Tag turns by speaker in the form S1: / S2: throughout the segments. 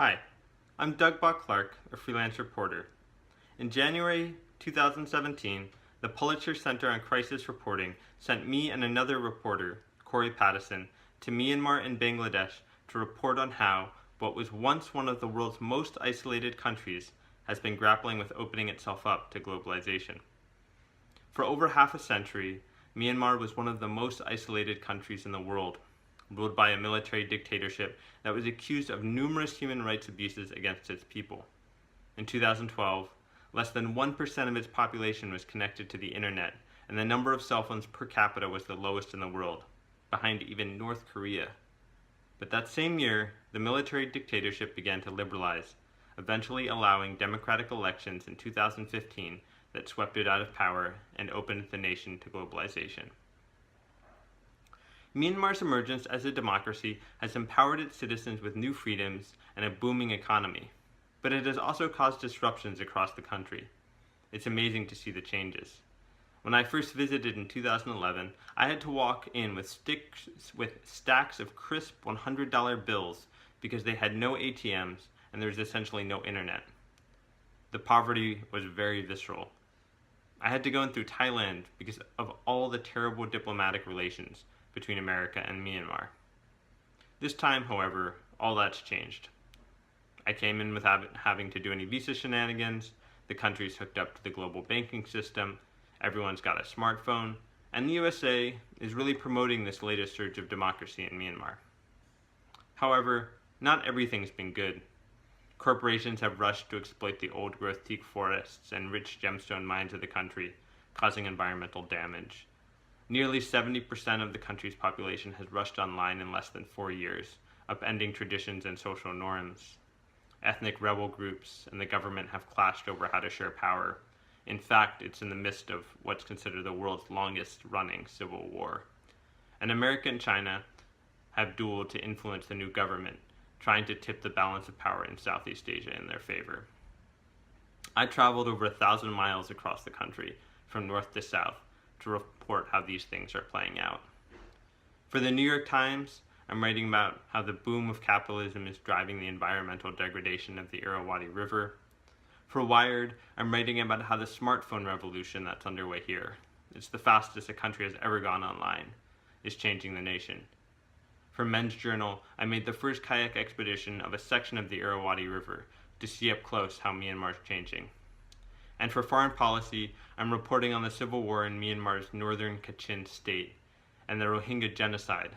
S1: Hi, I'm Bock Clark, a freelance reporter. In January 2017, the Pulitzer Center on Crisis Reporting sent me and another reporter, Corey Pattison, to Myanmar and Bangladesh to report on how what was once one of the world's most isolated countries has been grappling with opening itself up to globalization. For over half a century, Myanmar was one of the most isolated countries in the world, ruled by a military dictatorship that was accused of numerous human rights abuses against its people. In 2012, less than 1% of its population was connected to the internet, and the number of cell phones per capita was the lowest in the world, behind even North Korea. But that same year, the military dictatorship began to liberalize, eventually allowing democratic elections in 2015 that swept it out of power and opened the nation to globalization. Myanmar's emergence as a democracy has empowered its citizens with new freedoms and a booming economy, but it has also caused disruptions across the country. It's amazing to see the changes. When I first visited in 2011, I had to walk in with stacks of crisp $100 bills because they had no ATMs and there was essentially no internet. The poverty was very visceral. I had to go in through Thailand because of all the terrible diplomatic relations between America and Myanmar. This time, however, all that's changed. I came in without having to do any visa shenanigans, the country's hooked up to the global banking system, everyone's got a smartphone, and the USA is really promoting this latest surge of democracy in Myanmar. However, not everything's been good. Corporations have rushed to exploit the old-growth teak forests and rich gemstone mines of the country, causing environmental damage. Nearly 70% of the country's population has rushed online in less than 4 years, upending traditions and social norms. Ethnic rebel groups and the government have clashed over how to share power. In fact, it's in the midst of what's considered the world's longest-running civil war. And America and China have dueled to influence the new government, trying to tip the balance of power in Southeast Asia in their favor. I traveled over 1,000 miles across the country, from north to south, to report how these things are playing out. For the New York Times, I'm writing about how the boom of capitalism is driving the environmental degradation of the Irrawaddy River. For Wired, I'm writing about how the smartphone revolution that's underway here, it's the fastest a country has ever gone online, is changing the nation. For Men's Journal, I made the first kayak expedition of a section of the Irrawaddy River to see up close how Myanmar is changing. And for Foreign Policy, I'm reporting on the civil war in Myanmar's northern Kachin state and the Rohingya genocide,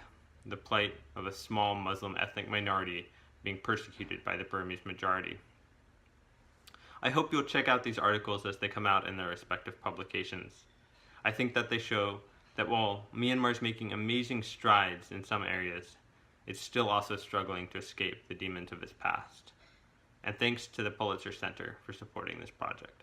S1: the plight of a small Muslim ethnic minority being persecuted by the Burmese majority. I hope you'll check out these articles as they come out in their respective publications. I think that they show that while Myanmar is making amazing strides in some areas, it's still also struggling to escape the demons of its past. And thanks to the Pulitzer Center for supporting this project.